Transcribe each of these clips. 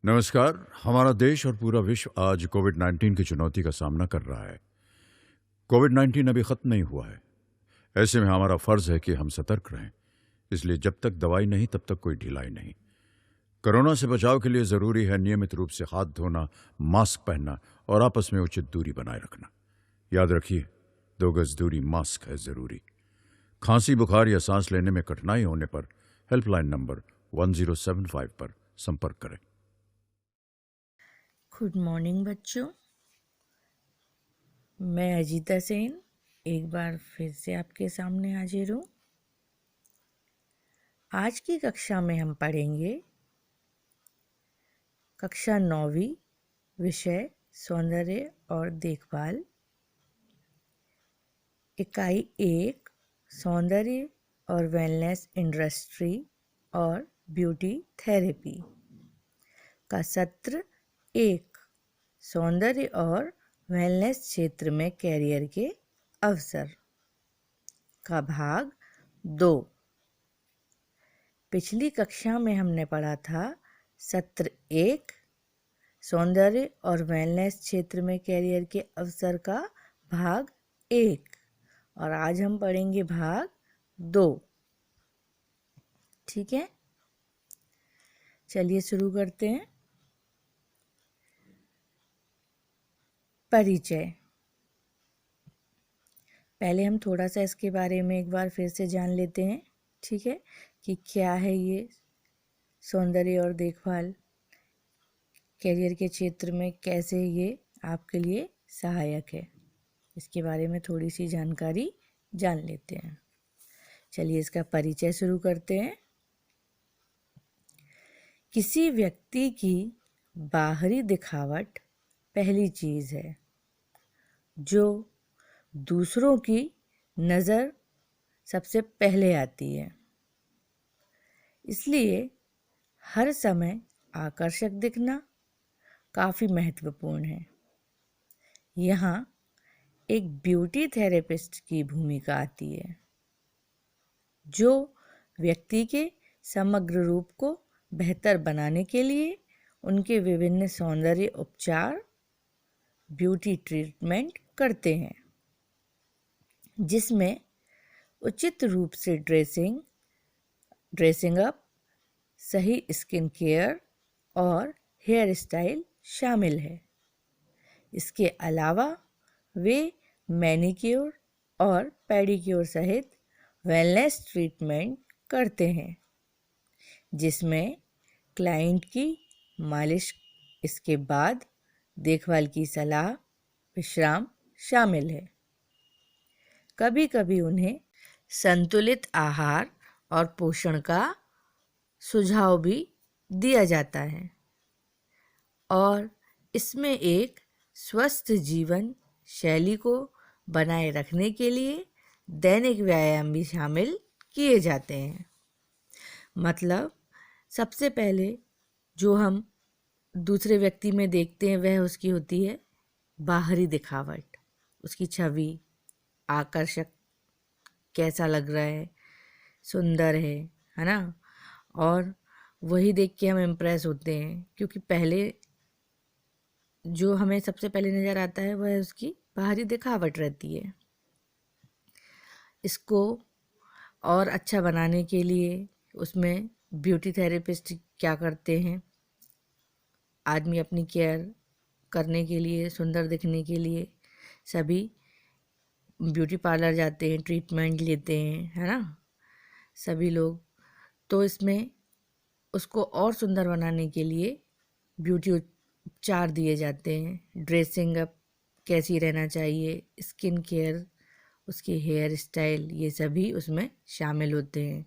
नमस्कार। हमारा देश और पूरा विश्व आज कोविड-19 की चुनौती का सामना कर रहा है। कोविड-19 अभी खत्म नहीं हुआ है। ऐसे में हमारा फर्ज है कि हम सतर्क रहें। इसलिए जब तक दवाई नहीं तब तक कोई ढिलाई नहीं। कोरोना से बचाव के लिए जरूरी है नियमित रूप से हाथ धोना, मास्क पहनना और आपस में उचित दूरी बनाए रखना। याद रखिए, 2 गज दूरी मास्क है जरूरी। खांसी, बुखार या सांस लेने में कठिनाई होने पर हेल्पलाइन नंबर 1075 पर संपर्क करें। गुड मॉर्निंग बच्चों, मैं अजीता सेन एक बार फिर से आपके सामने हाजिर हूँ। आज की कक्षा में हम पढ़ेंगे कक्षा 9वीं, विषय सौंदर्य और देखभाल, इकाई 1 सौंदर्य और वेलनेस इंडस्ट्री और ब्यूटी थेरेपी का सत्र 1 सौंदर्य और वेलनेस क्षेत्र में कैरियर के अवसर का भाग 2। पिछली कक्षा में हमने पढ़ा था सत्र 1 सौंदर्य और वेलनेस क्षेत्र में कैरियर के अवसर का भाग 1 और आज हम पढ़ेंगे भाग 2। ठीक है, चलिए शुरू करते हैं। परिचय। पहले हम थोड़ा सा इसके बारे में एक बार फिर से जान लेते हैं, ठीक है, कि क्या है ये सौंदर्य और देखभाल, कैरियर के क्षेत्र में कैसे ये आपके लिए सहायक है। इसके बारे में थोड़ी सी जानकारी जान लेते हैं। चलिए इसका परिचय शुरू करते हैं। किसी व्यक्ति की बाहरी दिखावट पहली चीज़ है जो दूसरों की नज़र सबसे पहले आती है। इसलिए हर समय आकर्षक दिखना काफ़ी महत्वपूर्ण है। यहाँ एक ब्यूटी थेरेपिस्ट की भूमिका आती है जो व्यक्ति के समग्र रूप को बेहतर बनाने के लिए उनके विभिन्न सौंदर्य उपचार, ब्यूटी ट्रीटमेंट करते हैं, जिसमें उचित रूप से ड्रेसिंग अप, सही स्किन केयर और हेयर स्टाइल शामिल है। इसके अलावा वे मैनिक्योर और पेडिक्योर सहित वेलनेस ट्रीटमेंट करते हैं, जिसमें क्लाइंट की मालिश, इसके बाद देखभाल की सलाह, विश्राम शामिल है। कभी कभी उन्हें संतुलित आहार और पोषण का सुझाव भी दिया जाता है और इसमें एक स्वस्थ जीवन शैली को बनाए रखने के लिए दैनिक व्यायाम भी शामिल किए जाते हैं। मतलब सबसे पहले जो हम दूसरे व्यक्ति में देखते हैं वह उसकी होती है बाहरी दिखावट, उसकी छवि, आकर्षक, कैसा लग रहा है, सुंदर है ना। और वही देख के हम इम्प्रेस होते हैं, क्योंकि पहले जो हमें सबसे पहले नज़र आता है वह उसकी बाहरी दिखावट रहती है। इसको और अच्छा बनाने के लिए उसमें ब्यूटी थेरेपिस्ट क्या करते हैं, आदमी अपनी केयर करने के लिए, सुंदर दिखने के लिए सभी ब्यूटी पार्लर जाते हैं, ट्रीटमेंट लेते हैं, है ना, सभी लोग। तो इसमें उसको और सुंदर बनाने के लिए ब्यूटी उपचार दिए जाते हैं। ड्रेसिंग अप कैसी रहना चाहिए, स्किन केयर, उसकी हेयर स्टाइल, ये सभी उसमें शामिल होते हैं।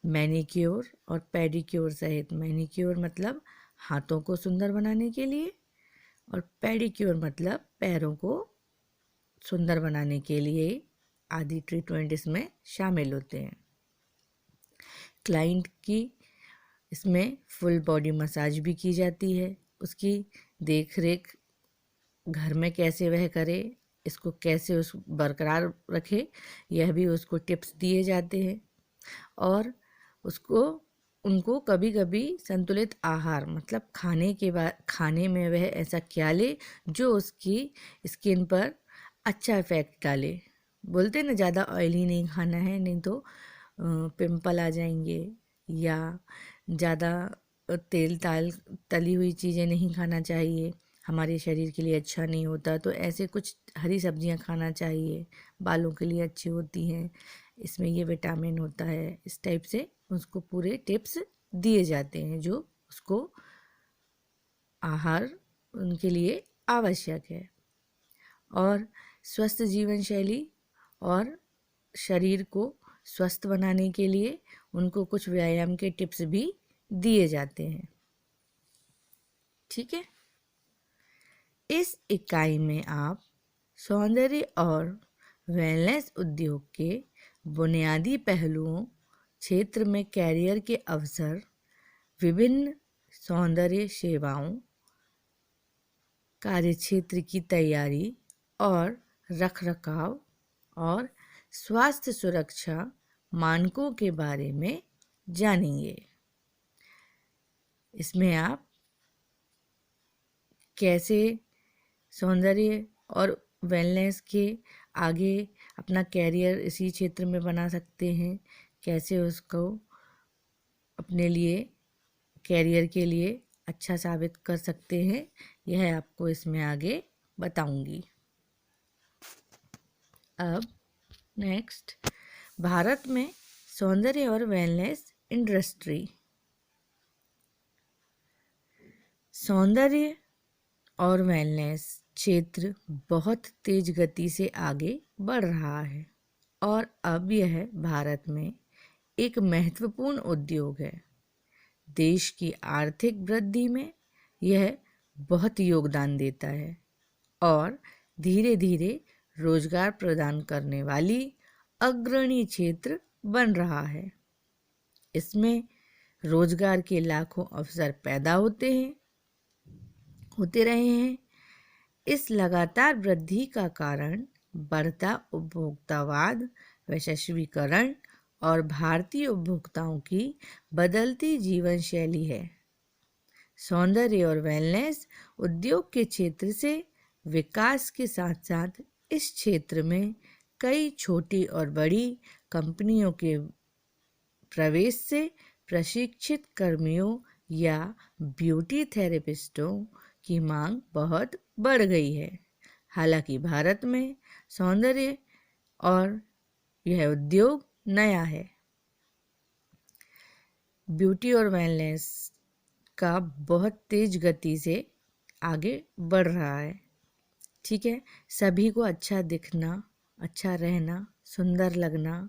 मैनिक्योर और पेडिक्योर सहित, मैनिक्योर मतलब हाथों को सुंदर बनाने के लिए और पेडिक्योर मतलब पैरों को सुंदर बनाने के लिए आदि ट्रीटमेंट इसमें शामिल होते हैं। क्लाइंट की इसमें फुल बॉडी मसाज भी की जाती है। उसकी देख रेख घर में कैसे वह करे, इसको कैसे उस बरकरार रखे, यह भी उसको टिप्स दिए जाते हैं और उसको उनको कभी कभी संतुलित आहार मतलब खाने के बाद खाने में वह ऐसा क्या ले जो उसकी स्किन पर अच्छा इफेक्ट डाले। बोलते ना ज़्यादा ऑयली नहीं खाना है, नहीं तो पिंपल आ जाएंगे, या ज़्यादा तेल ताल तली हुई चीज़ें नहीं खाना चाहिए, हमारे शरीर के लिए अच्छा नहीं होता। तो ऐसे कुछ हरी सब्जियां खाना चाहिए, बालों के लिए अच्छी होती हैं, इसमें ये विटामिन होता है। इस टाइप से उसको पूरे टिप्स दिए जाते हैं जो उसको आहार उनके लिए आवश्यक है। और स्वस्थ जीवन शैली और शरीर को स्वस्थ बनाने के लिए उनको कुछ व्यायाम के टिप्स भी दिए जाते हैं। ठीक है, इस इकाई में आप सौंदर्य और वेलनेस उद्योग के बुनियादी पहलुओं, क्षेत्र में कैरियर के अवसर, विभिन्न सौंदर्य सेवाओं, कार्यक्षेत्र की तैयारी और रखरखाव और स्वास्थ्य सुरक्षा मानकों के बारे में जानेंगे। इसमें आप कैसे सौंदर्य और वेलनेस के आगे अपना कैरियर इसी क्षेत्र में बना सकते हैं, कैसे उसको अपने लिए कैरियर के लिए अच्छा साबित कर सकते हैं, यह आपको इसमें आगे बताऊंगी। अब नेक्स्ट, भारत में सौंदर्य और वेलनेस इंडस्ट्री। सौंदर्य और वेलनेस क्षेत्र बहुत तेज गति से आगे बढ़ रहा है और अब यह भारत में एक महत्वपूर्ण उद्योग है। देश की आर्थिक वृद्धि में यह बहुत योगदान देता है और धीरे धीरे रोजगार प्रदान करने वाली अग्रणी क्षेत्र बन रहा है। इसमें रोजगार के लाखों अवसर पैदा होते रहे हैं। इस लगातार वृद्धि का कारण बढ़ता उपभोक्तावाद, वैश्वीकरण और भारतीय उपभोक्ताओं की बदलती जीवन शैली है। सौंदर्य और वेलनेस उद्योग के क्षेत्र से विकास के साथ साथ इस क्षेत्र में कई छोटी और बड़ी कंपनियों के प्रवेश से प्रशिक्षित कर्मियों या ब्यूटी थेरेपिस्टों की मांग बहुत बढ़ गई है। हालांकि भारत में सौंदर्य और यह उद्योग नया है। ब्यूटी और वेलनेस का बहुत तेज गति से आगे बढ़ रहा है। ठीक है, सभी को अच्छा दिखना, अच्छा रहना, सुंदर लगना,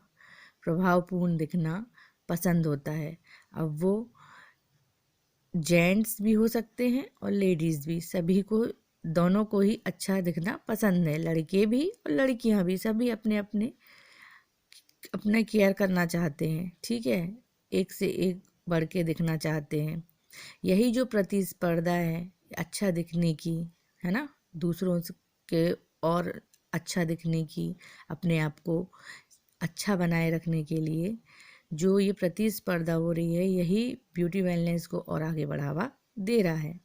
प्रभावपूर्ण दिखना पसंद होता है। अब वो जेंट्स भी हो सकते हैं और लेडीज़ भी, सभी को, दोनों को ही अच्छा दिखना पसंद है। लड़के भी और लड़कियां भी, सभी अपने अपने केयर करना चाहते हैं। ठीक है, एक से एक बढ़ के दिखना चाहते हैं। यही जो प्रतिस्पर्धा है अच्छा दिखने की, है ना, दूसरों के और अच्छा दिखने की, अपने आप को अच्छा बनाए रखने के लिए जो ये प्रतिस्पर्धा हो रही है, यही ब्यूटी वेलनेस को और आगे बढ़ावा दे रहा है।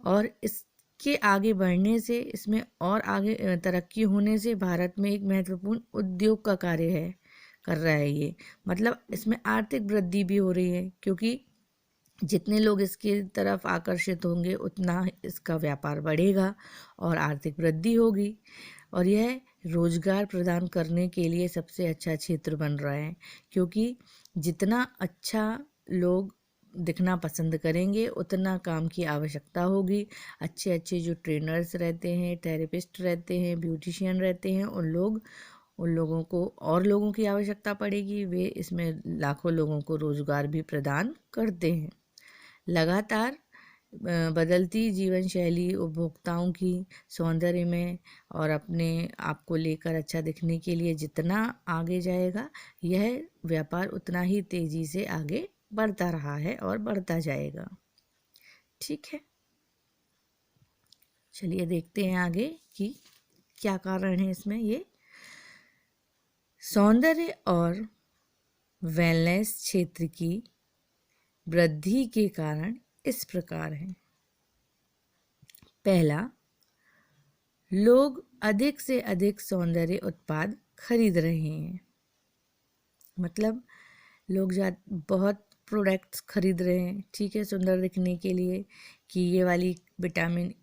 और इसके आगे बढ़ने से, इसमें और आगे तरक्की होने से भारत में एक महत्वपूर्ण उद्योग का कार्य कर रहा है ये। मतलब इसमें आर्थिक वृद्धि भी हो रही है, क्योंकि जितने लोग इसकी तरफ आकर्षित होंगे उतना इसका व्यापार बढ़ेगा और आर्थिक वृद्धि होगी। और यह रोजगार प्रदान करने के लिए सबसे अच्छा क्षेत्र बन रहा है, क्योंकि जितना अच्छा लोग दिखना पसंद करेंगे उतना काम की आवश्यकता होगी। अच्छे अच्छे जो ट्रेनर्स रहते हैं, थेरेपिस्ट रहते हैं, ब्यूटिशियन रहते हैं, उन लोगों को और लोगों की आवश्यकता पड़ेगी। वे इसमें लाखों लोगों को रोजगार भी प्रदान करते हैं। लगातार बदलती जीवन शैली उपभोक्ताओं की सौंदर्य में और अपने आप को लेकर अच्छा दिखने के लिए जितना आगे जाएगा, यह व्यापार उतना ही तेजी से आगे बढ़ता रहा है और बढ़ता जाएगा। ठीक है, चलिए देखते हैं आगे कि क्या कारण है इसमें। ये सौंदर्य और वेलनेस क्षेत्र की वृद्धि के कारण इस प्रकार हैं। पहला, लोग अधिक से अधिक सौंदर्य उत्पाद खरीद रहे हैं। मतलब लोग बहुत प्रोडक्ट्स खरीद रहे हैं, ठीक है, सुंदर दिखने के लिए, कि ये वाली विटामिन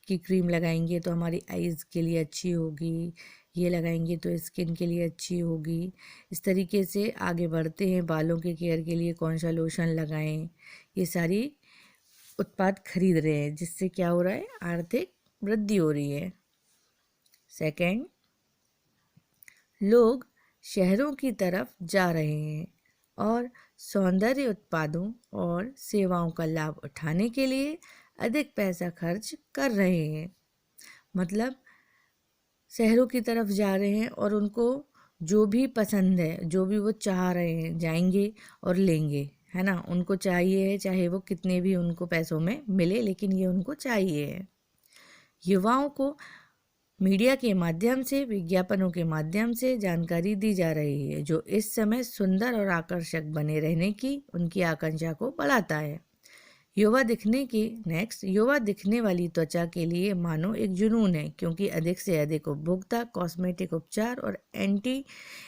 की क्रीम लगाएंगे तो हमारी आईज़ के लिए अच्छी होगी, ये लगाएंगे तो स्किन के लिए अच्छी होगी। इस तरीके से आगे बढ़ते हैं। बालों के केयर के लिए कौन सा लोशन लगाएं, ये सारी उत्पाद खरीद रहे हैं, जिससे क्या हो रहा है, आर्थिक वृद्धि हो रही है। सेकंड, लोग शहरों की तरफ जा रहे हैं और सौंदर्य उत्पादों और सेवाओं का लाभ उठाने के लिए अधिक पैसा खर्च कर रहे हैं। मतलब शहरों की तरफ जा रहे हैं और उनको जो भी पसंद है, जो भी वो चाह रहे हैं, जाएंगे और लेंगे, है ना। उनको चाहिए है, चाहे वो कितने भी उनको पैसों में मिले, लेकिन ये उनको चाहिए है। युवाओं को मीडिया के माध्यम से, विज्ञापनों के माध्यम से जानकारी दी जा रही है, जो इस समय सुंदर और आकर्षक बने रहने की उनकी आकांक्षा को बढ़ाता है। युवा दिखने वाली त्वचा के लिए मानो एक जुनून है, क्योंकि अधिक से अधिक उपभोक्ता कॉस्मेटिक उपचार और एंटी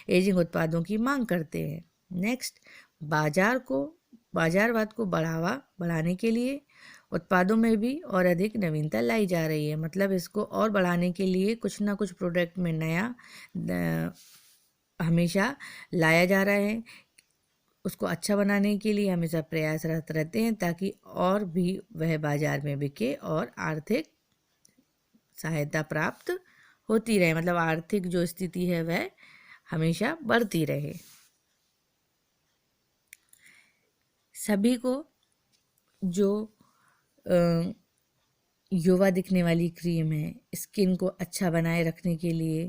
एजिंग उत्पादों की मांग करते हैं। नेक्स्ट, बाजारवाद को बढ़ाने के लिए उत्पादों में भी और अधिक नवीनता लाई जा रही है। मतलब इसको और बढ़ाने के लिए कुछ ना कुछ प्रोडक्ट में नया हमेशा लाया जा रहा है। उसको अच्छा बनाने के लिए हमेशा प्रयासरत रहते हैं, ताकि और भी वह बाजार में बिके और आर्थिक सहायता प्राप्त होती रहे। मतलब आर्थिक जो स्थिति है वह हमेशा बढ़ती रहे। सभी को जो युवा दिखने वाली क्रीम है, स्किन को अच्छा बनाए रखने के लिए,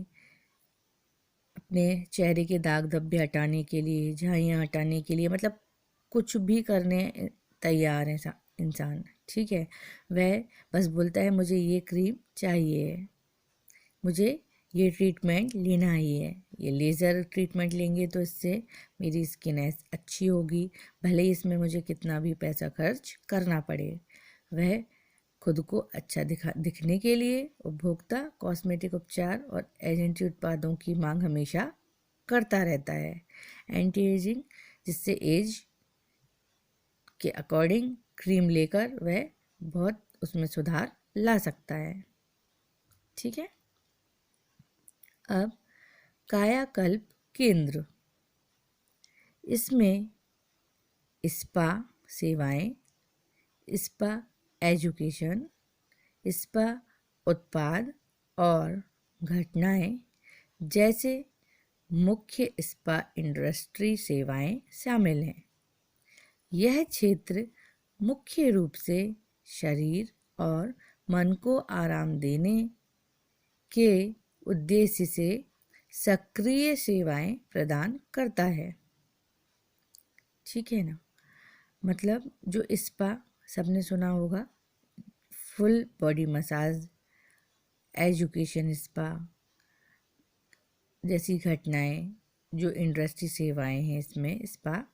अपने चेहरे के दाग धब्बे हटाने के लिए, झाइयाँ हटाने के लिए, मतलब कुछ भी करने तैयार है इंसान, ठीक है। वह बस बोलता है मुझे ये क्रीम चाहिए, मुझे ये ट्रीटमेंट लेना ही है। ये लेज़र ट्रीटमेंट लेंगे तो इससे मेरी स्किन अच्छी होगी, भले ही इसमें मुझे कितना भी पैसा खर्च करना पड़े। वह खुद को अच्छा दिखने के लिए उपभोक्ता कॉस्मेटिक उपचार और एजेंसी उत्पादों की मांग हमेशा करता रहता है। एंटी एजिंग, जिससे एज के अकॉर्डिंग क्रीम लेकर वह बहुत उसमें सुधार ला सकता है, ठीक है। अब कायाकल्प केंद्र, इसमें स्पा सेवाएं, स्पा एजुकेशन, स्पा उत्पाद और घटनाएं जैसे मुख्य स्पा इंडस्ट्री सेवाएं शामिल हैं। यह क्षेत्र मुख्य रूप से शरीर और मन को आराम देने के उद्देश्य से सक्रिय सेवाएं प्रदान करता है, ठीक है ना। मतलब जो स्पा सबने सुना होगा, full body massage, education spa जैसी घटनाएं, जो इंडस्ट्री सेवाएं हैं इसमें स्पा,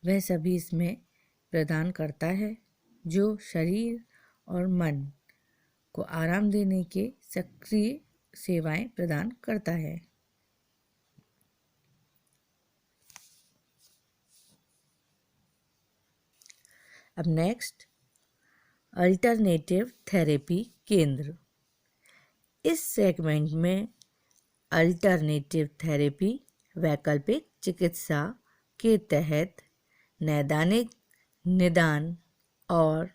वह सभी इसमें प्रदान करता है, जो शरीर और मन को आराम देने के सक्रिय सेवाएं प्रदान करता है। अब नेक्स्ट, अल्टरनेटिव थेरेपी केंद्र। इस सेगमेंट में अल्टरनेटिव थेरेपी वैकल्पिक चिकित्सा के तहत नैदानिक निदान और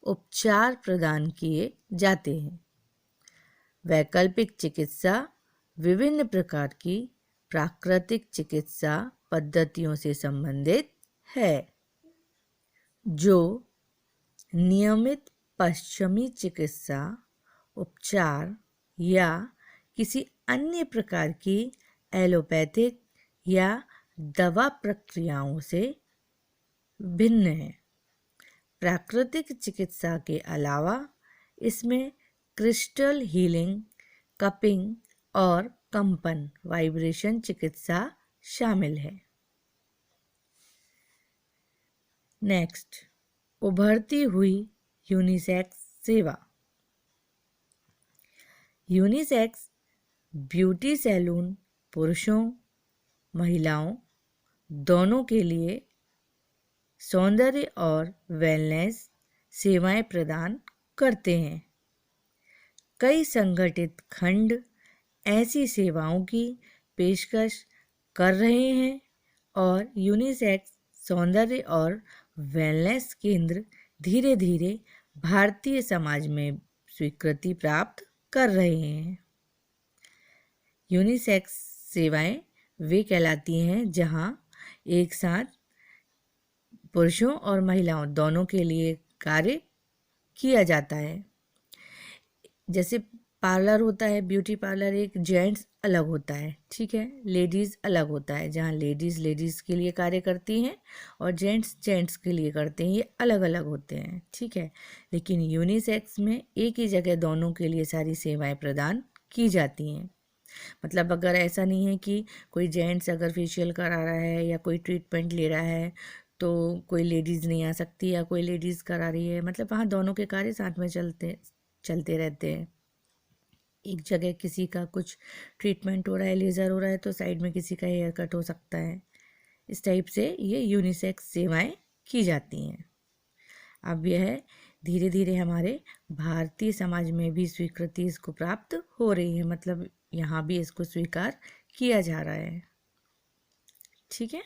उपचार प्रदान किए जाते हैं। वैकल्पिक चिकित्सा विभिन्न प्रकार की प्राकृतिक चिकित्सा पद्धतियों से संबंधित है, जो नियमित पश्चिमी चिकित्सा उपचार या किसी अन्य प्रकार की एलोपैथिक या दवा प्रक्रियाओं से भिन्न है। प्राकृतिक चिकित्सा के अलावा इसमें क्रिस्टल हीलिंग, कपिंग और कंपन वाइब्रेशन चिकित्सा शामिल है। नेक्स्ट, उभरती हुई यूनिसेक्स सेवा। यूनिसेक्स ब्यूटी सैलून पुरुषों महिलाओं दोनों के लिए सौंदर्य और वेलनेस सेवाएं प्रदान करते हैं। कई संगठित खंड ऐसी सेवाओं की पेशकश कर रहे हैं और यूनिसेक्स सौंदर्य और वेलनेस केंद्र धीरे धीरे भारतीय समाज में स्वीकृति प्राप्त कर रहे हैं। यूनिसेक्स सेवाएं वे कहलाती हैं जहां एक साथ पुरुषों और महिलाओं दोनों के लिए कार्य किया जाता है। जैसे पार्लर होता है, ब्यूटी पार्लर एक जेंट्स अलग होता है, ठीक है, लेडीज़ अलग होता है, जहाँ लेडीज़ के लिए कार्य करती हैं और जेंट्स के लिए करते हैं, ये अलग अलग होते हैं, ठीक है। लेकिन यूनिसेक्स में एक ही जगह दोनों के लिए सारी सेवाएं प्रदान की जाती हैं। मतलब अगर ऐसा नहीं है कि कोई जेंट्स अगर फेशियल करा रहा है या कोई ट्रीटमेंट ले रहा है तो कोई लेडीज़ नहीं आ सकती, या कोई लेडीज़ करा रही है, मतलब वहाँ दोनों के कार्य साथ में चलते रहते हैं। एक जगह किसी का कुछ ट्रीटमेंट हो रहा है, लेज़र हो रहा है, तो साइड में किसी का हेयर कट हो सकता है। इस टाइप से ये यूनिसेक्स सेवाएं की जाती हैं। अब यह धीरे धीरे हमारे भारतीय समाज में भी स्वीकृति इसको प्राप्त हो रही है, मतलब यहाँ भी इसको स्वीकार किया जा रहा है, ठीक है।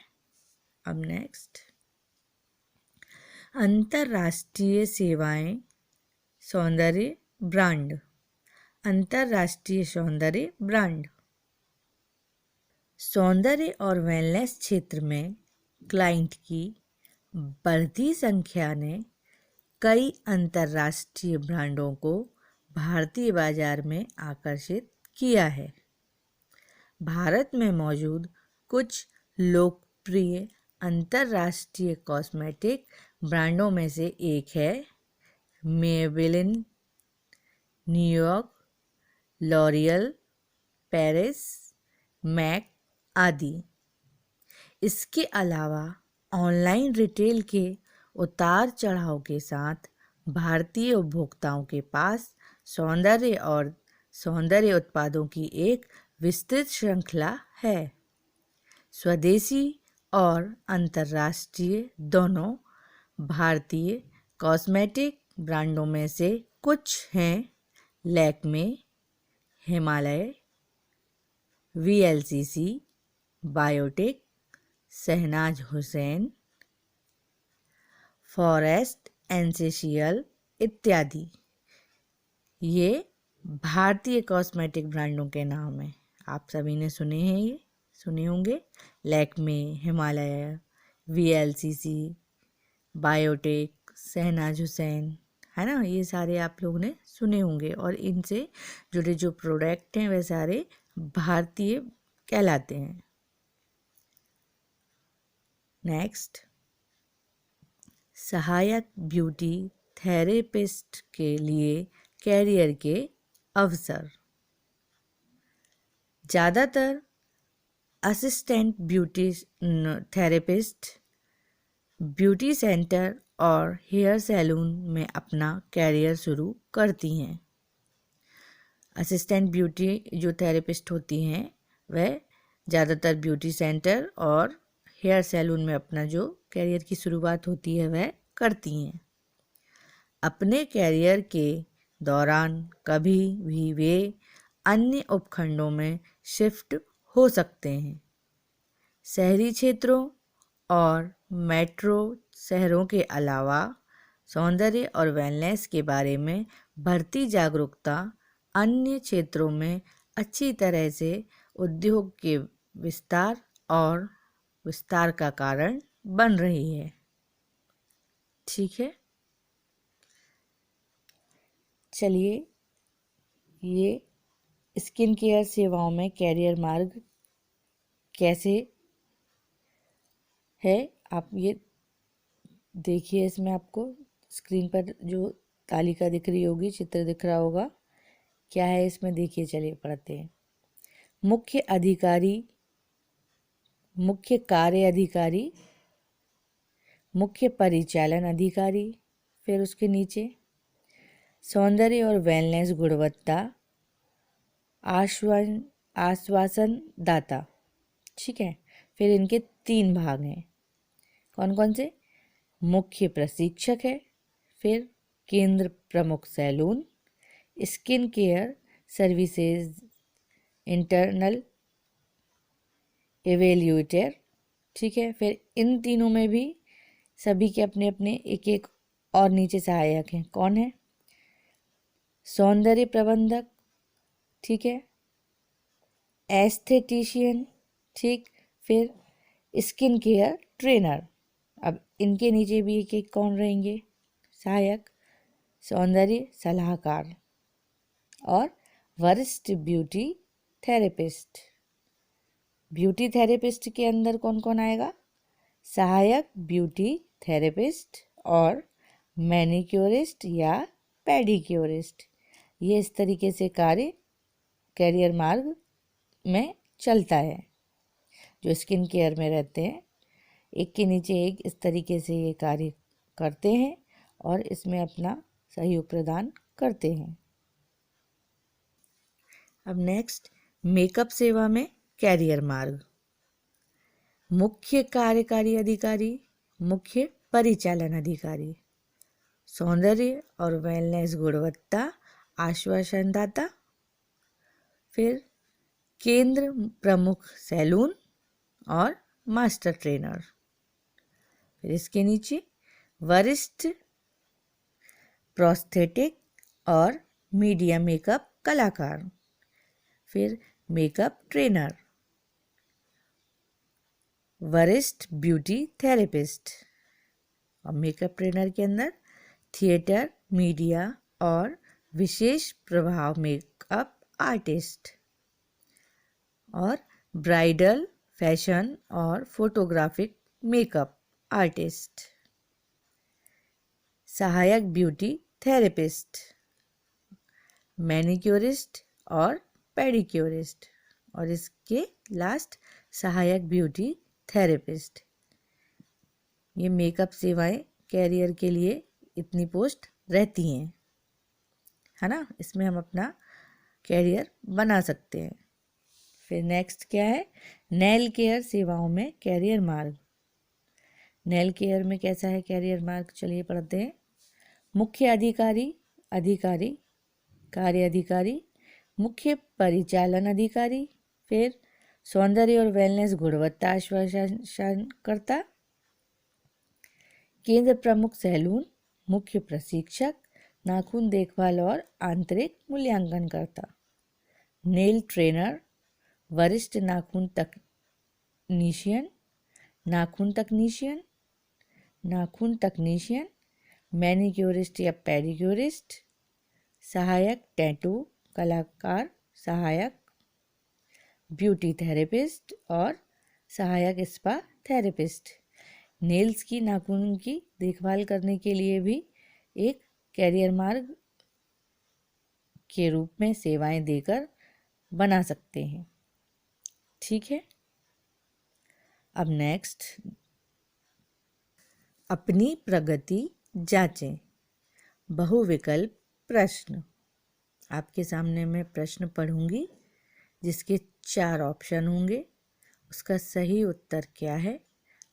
अब नेक्स्ट, अंतर्राष्ट्रीय सेवाएं सौंदर्य ब्रांड। अंतर्राष्ट्रीय सौंदर्य ब्रांड सौंदर्य और वेलनेस क्षेत्र में क्लाइंट की बढ़ती संख्या ने कई अंतर्राष्ट्रीय ब्रांडों को भारतीय बाजार में आकर्षित किया है। भारत में मौजूद कुछ लोकप्रिय अंतर्राष्ट्रीय कॉस्मेटिक ब्रांडों में से एक है Maybelline, New York, L'Oreal, Paris, MAC आदि। इसके अलावा ऑनलाइन रिटेल के उतार चढ़ाव के साथ भारतीय उपभोक्ताओं के पास सौंदर्य उत्पादों की एक विस्तृत श्रृंखला है। स्वदेशी और अंतर्राष्ट्रीय दोनों भारतीय कॉस्मेटिक ब्रांडों में से कुछ हैं लैक्मे, हिमालय, वीएलसीसी, बायोटिक, शहनाज हुसैन, फॉरेस्ट एसेंशियल इत्यादि। ये भारतीय कॉस्मेटिक ब्रांडों के नाम हैं। आप सभी ने सुने हैं, ये सुने होंगे, लैक्मे, हिमालय, वीएलसीसी, बायोटिक, शहनाज हुसैन, है ना, ये सारे आप लोगों ने सुने होंगे। और इनसे जुड़े जो प्रोडक्ट हैं वे सारे भारतीय कहलाते हैं। नेक्स्ट, सहायक ब्यूटी थेरेपिस्ट के लिए कैरियर के अवसर। ज़्यादातर assistant beauty therapist beauty centre और हेयर सैलून में अपना कैरियर शुरू करती हैं। असिस्टेंट ब्यूटी जो थेरेपिस्ट होती हैं वह ज़्यादातर ब्यूटी सेंटर और हेयर सैलून में अपना जो कैरियर की शुरुआत होती है वह करती हैं। अपने कैरियर के दौरान कभी भी वे अन्य उपखंडों में शिफ्ट हो सकते हैं। शहरी क्षेत्रों और मेट्रो शहरों के अलावा सौंदर्य और वेलनेस के बारे में बढ़ती जागरूकता अन्य क्षेत्रों में अच्छी तरह से उद्योग के विस्तार का कारण बन रही है, ठीक है। चलिए, ये स्किन केयर सेवाओं में कैरियर मार्ग कैसे है आप ये देखिए। इसमें आपको स्क्रीन पर जो तालिका दिख रही होगी, चित्र दिख रहा होगा, क्या है इसमें देखिए। चलिए पढ़ते हैं। मुख्य कार्य अधिकारी, मुख्य परिचालन अधिकारी, फिर उसके नीचे सौंदर्य और वेलनेस गुणवत्ता आश्वासन दाता। ठीक है, फिर इनके 3 भाग हैं। कौन कौन से? मुख्य प्रशिक्षक है, फिर केंद्र प्रमुख salon, skin care services internal evaluator. ठीक है, फिर इन तीनों में भी सभी के अपने अपने एक एक और नीचे सहायक हैं। कौन है? सौंदर्य प्रबंधक, ठीक है, एस्थेटिशियन, ठीक, फिर स्किन केयर ट्रेनर। अब इनके नीचे भी एक एक कौन रहेंगे सहायक? सौंदर्य सलाहकार और वरिष्ठ ब्यूटी थेरेपिस्ट। ब्यूटी थेरेपिस्ट के अंदर कौन कौन आएगा? सहायक ब्यूटी थेरेपिस्ट और मैनिक्योरिस्ट या पेडिक्योरिस्ट। ये इस तरीके से कार्य कैरियर मार्ग में चलता है। जो स्किन केयर में रहते हैं, एक के नीचे एक इस तरीके से ये कार्य करते हैं और इसमें अपना सहयोग प्रदान करते हैं। अब नेक्स्ट, मेकअप सेवा में कैरियर मार्ग। मुख्य कार्यकारी अधिकारी, मुख्य परिचालन अधिकारी, सौंदर्य और वेलनेस गुणवत्ता आश्वासनदाता, फिर केंद्र प्रमुख सैलून और मास्टर ट्रेनर। फिर इसके नीचे वरिष्ठ प्रोस्थेटिक और मीडिया मेकअप कलाकार, फिर मेकअप ट्रेनर, वरिष्ठ ब्यूटी थेरेपिस्ट और मेकअप ट्रेनर के अंदर थिएटर, मीडिया और विशेष प्रभाव मेकअप आर्टिस्ट और ब्राइडल, फैशन और फोटोग्राफिक मेकअप आर्टिस्ट, सहायक ब्यूटी थेरेपिस्ट, मैनिक्योरिस्ट और पेडिक्योरिस्ट और इसके लास्ट सहायक ब्यूटी थेरेपिस्ट। ये मेकअप सेवाएं कैरियर के लिए इतनी पोस्ट रहती हैं, है ना। इसमें हम अपना कैरियर बना सकते हैं। फिर नेक्स्ट क्या है? नेल केयर सेवाओं में कैरियर मार्ग। नेल केयर में कैसा है कैरियर मार्ग? चलिए पढ़ते हैं। मुख्य अधिकारी, कार्य अधिकारी, मुख्य परिचालन अधिकारी, फिर सौंदर्य और वेलनेस गुणवत्ता आश्वासनकर्ता, केंद्र प्रमुख सैलून, मुख्य प्रशिक्षक, नाखून देखभाल और आंतरिक मूल्यांकन करता, नेल ट्रेनर, वरिष्ठ नाखून तकनीशियन, नाखून तकनीशियन, मैनिक्योरिस्ट या पेडिक्योरिस्ट, सहायक टैटू कलाकार, सहायक ब्यूटी थेरेपिस्ट और सहायक स्पा थेरेपिस्ट। नेल्स की, नाखून की देखभाल करने के लिए भी एक कैरियर मार्ग के रूप में सेवाएं देकर बना सकते हैं। ठीक है। अब नेक्स्ट, अपनी प्रगति जांचें। बहुविकल्प प्रश्न। आपके सामने मैं प्रश्न पढ़ूंगी जिसके 4 ऑप्शन होंगे। उसका सही उत्तर क्या है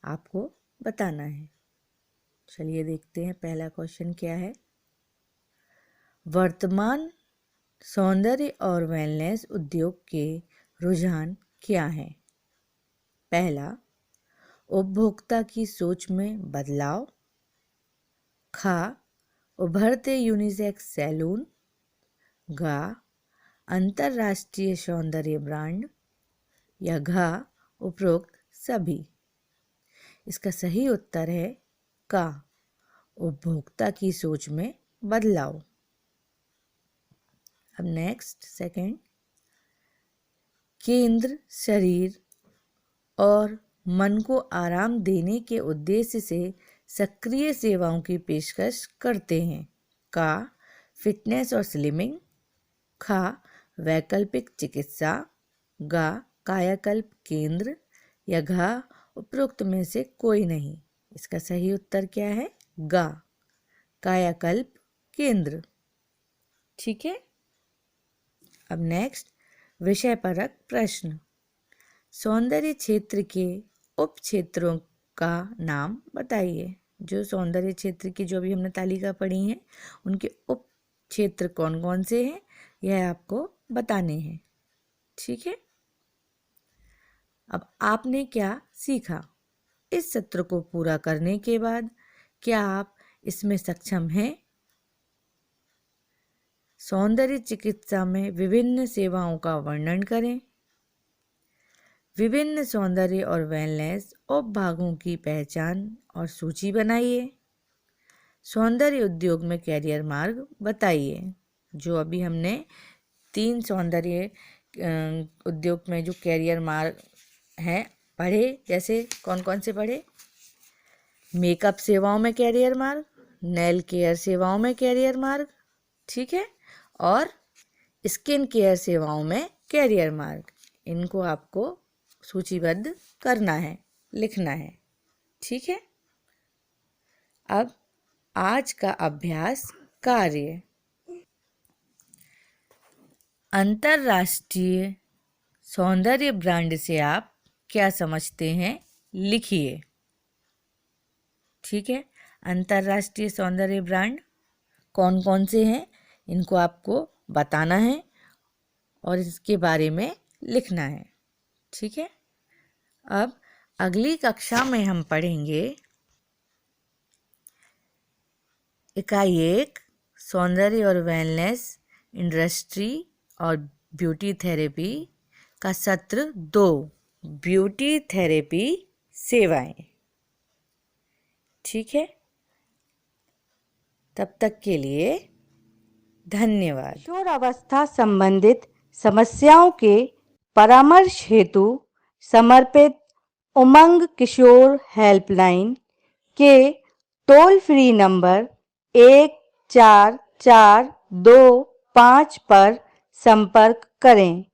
आपको बताना है। चलिए देखते हैं पहला क्वेश्चन क्या है। वर्तमान सौंदर्य और वेलनेस उद्योग के रुझान क्या हैं? पहला, उपभोक्ता की सोच में बदलाव, खा उभरते यूनिसेक्स सैलून, गा अंतर्राष्ट्रीय सौंदर्य ब्रांड, या घा उपरोक्त सभी। इसका सही उत्तर है का, उपभोक्ता की सोच में बदलाव। अब नेक्स्ट, सेकंड, केंद्र शरीर और मन को आराम देने के उद्देश्य से सक्रिय सेवाओं की पेशकश करते हैं। का, फिटनेस और स्लिमिंग, खा वैकल्पिक चिकित्सा, गा कायाकल्प केंद्र, या घा उपरोक्त में से कोई नहीं। इसका सही उत्तर क्या है? गा, कायाकल्प केंद्र। ठीक है। अब नेक्स्ट, विषय परक प्रश्न। सौंदर्य क्षेत्र के उप क्षेत्रों का नाम बताइए। जो सौंदर्य क्षेत्र की जो भी हमने तालिका पढ़ी है, उनके उप क्षेत्र कौन कौन से हैं, यह आपको बताने हैं। ठीक है। अब आपने क्या सीखा? इस सत्र को पूरा करने के बाद क्या आप इसमें सक्षम हैं? सौंदर्य चिकित्सा में विभिन्न सेवाओं का वर्णन करें। विभिन्न सौंदर्य और वेलनेस उपभागों की पहचान और सूची बनाइए। सौंदर्य उद्योग में कैरियर मार्ग बताइए। जो अभी हमने 3 सौंदर्य उद्योग में जो कैरियर मार्ग हैं पढ़े, जैसे कौन कौन से पढ़े? मेकअप सेवाओं में कैरियर मार्ग, नेल केयर सेवाओं में कैरियर मार्ग, ठीक है, और स्किन केयर सेवाओं में कैरियर मार्ग। इनको आपको सूचीबद्ध करना है, लिखना है। ठीक है। अब आज का अभ्यास कार्य। अंतरराष्ट्रीय सौंदर्य ब्रांड से आप क्या समझते हैं? लिखिए। ठीक है। अंतरराष्ट्रीय सौंदर्य ब्रांड कौन कौन से हैं, इनको आपको बताना है और इसके बारे में लिखना है। ठीक है। अब अगली कक्षा में हम पढ़ेंगे इकाई 1 सौंदर्य और वेलनेस इंडस्ट्री और ब्यूटी थेरेपी का सत्र 2 ब्यूटी थेरेपी सेवाएं। ठीक है। तब तक के लिए धन्यवाद। किशोरावस्था संबंधित समस्याओं के परामर्श हेतु समर्पित उमंग किशोर हेल्पलाइन के टोल फ्री नंबर 144225 पर संपर्क करें।